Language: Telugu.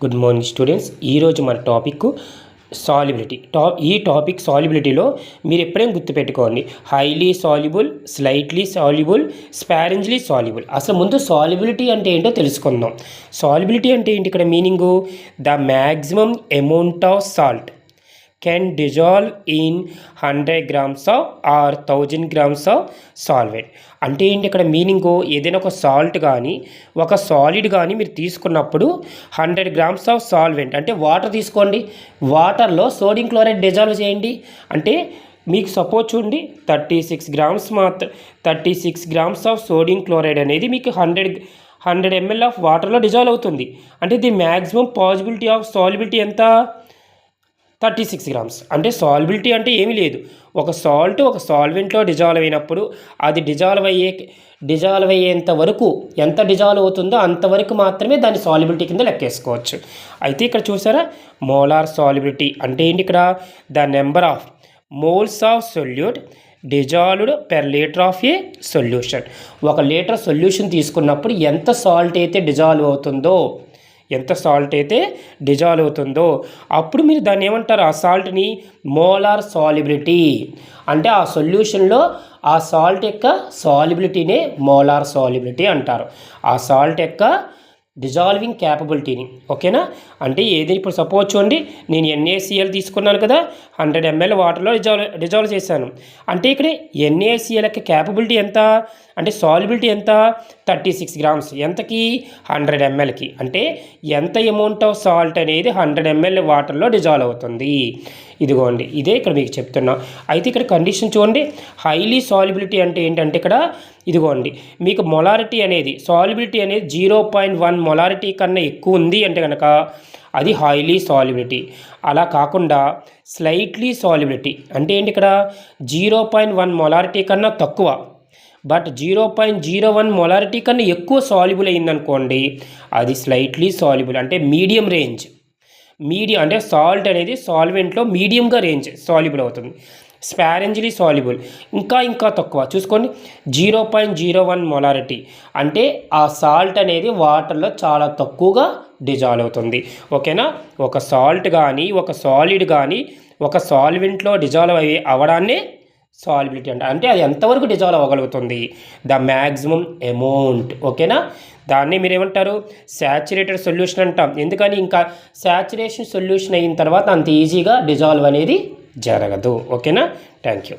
Good morning students. ఈరోజు మన టాపిక్ సాల్యుబిలిటీ. ఈ టాపిక్ సాల్యుబిలిటీలో మీరు ఎప్పుడైనా గుర్తుపెట్టుకోండి, highly soluble, slightly soluble, sparingly soluble. అసలు ముందు సాల్యుబిలిటీ అంటే ఏంటో తెలుసుకుందాం. సాల్యుబిలిటీ అంటే ఏంటి? ఇక్కడ meaning the maximum amount of salt can dissolve in 100 grams of or 1000 grams of solvent. అంటే ఏంటి ఇక్కడ మీనింగు? ఏదైనా ఒక సాల్ట్ కానీ ఒక సాలిడ్ కానీ మీరు తీసుకున్నప్పుడు 100 grams ఆఫ్ సాల్వెంట్ అంటే వాటర్ తీసుకోండి, వాటర్లో సోడియం క్లోరైడ్ డిజాల్వ్ చేయండి. అంటే మీకు సపోజ్ చూడండి 36 grams ఆఫ్ సోడియం క్లోరైడ్ అనేది మీకు 100 ml ఆఫ్ వాటర్లో డిజాల్వ్ అవుతుంది. అంటే the maximum possibility of solubility ఎంత? 36 grams. అంటే సాల్యుబిలిటీ అంటే ఏమీ లేదు, ఒక సాల్ట్ ఒక సాల్వెంట్లో డిజాల్వ్ అయినప్పుడు అది డిజాల్వ్ అయ్యేంత వరకు ఎంత డిజాల్వ్ అవుతుందో అంతవరకు మాత్రమే దాన్ని సాల్యుబిలిటీ కింద లెక్కేసుకోవచ్చు. అయితే ఇక్కడ చూసారా, మోలార్ సాల్యుబిలిటీ అంటే ఏంటి? ఇక్కడ the number of moles of solute dissolved per litre of a solution. ఒక లీటర్ సొల్యూషన్ తీసుకున్నప్పుడు ఎంత సాల్ట్ అయితే డిజాల్వ్ అవుతుందో అప్పుడు మీరు దాన్ని ఏమంటారు? ఆ సాల్ట్ని మోలార్ సాల్యుబిలిటీ. అంటే ఆ సొల్యూషన్లో ఆ సాల్ట్ యొక్క సాల్యుబిలిటీనే మోలార్ సాల్యుబిలిటీ అంటారు, ఆ సాల్ట్ యొక్క డిజాల్వింగ్ క్యాపబిలిటీని. ఓకేనా? అంటే ఏది ఇప్పుడు సపోజ్ చూడండి, నేను NaCl తీసుకున్నాను కదా, 100 ml వాటర్లో డిజాల్వ్ చేశాను. అంటే ఇక్కడ NaCl యొక్క క్యాపబిలిటీ ఎంత అంటే సాల్యుబిలిటీ ఎంత? 36 grams. ఎంతకి? 100 mlకి. అంటే ఎంత అమౌంట్ ఆఫ్ సాల్ట్ అనేది 100 ml వాటర్లో డిజాల్వ్ అవుతుంది. ఇదిగోండి, ఇదే ఇక్కడ మీకు చెప్తున్నా. అయితే ఇక్కడ కండిషన్ చూడండి, హైలీ సాల్యుబిలిటీ అంటే ఏంటంటే ఇక్కడ ఇదిగోండి మీకు మొలారిటీ అనేది సాల్యుబిలిటీ అనేది 0.1 మొలారిటీ కన్నా ఎక్కువ ఉంది అంటే కనుక అది హైలీ సాల్యుబిలిటీ. అలా కాకుండా స్లైట్లీ సాల్యుబిలిటీ అంటే ఏంటి? ఇక్కడ 0.1 మొలారిటీ కన్నా తక్కువ బట్ 0.01 మొలారిటీ కన్నా ఎక్కువ సాల్యుబుల్ అయిందనుకోండి, అది స్లైట్లీ సాల్యుబుల్ అంటే మీడియం రేంజ్. అంటే సాల్ట్ అనేది సాల్వెంట్లో మీడియంగా రేంజ్ సాల్యుబుల్ అవుతుంది. స్పారెంజ్లీ సాల్యుబుల్ ఇంకా తక్కువ చూసుకోండి, 0.01 మొలారిటీ అంటే ఆ సాల్ట్ అనేది వాటర్లో చాలా తక్కువగా డిజాల్వ్ అవుతుంది. ఓకేనా? ఒక సాల్ట్ కానీ ఒక సాలిడ్ కానీ ఒక సాల్వెంట్లో డిజాల్వ్ అవ్వడాన్నే సాల్యుబిలిటీ అంటే అది ఎంతవరకు డిజాల్వ్ అవ్వగలుగుతుంది, ద మ్యాక్సిమం అమౌంట్. ఓకేనా? దాన్ని మీరు ఏమంటారు? శాచురేటెడ్ సొల్యూషన్ అంటాం. ఎందుకని? ఇంకా శాచురేషన్ సొల్యూషన్ అయిన తర్వాత అంత ఈజీగా డిజాల్వ్ అనేది జరగదు. ఓకేనా? Thank you.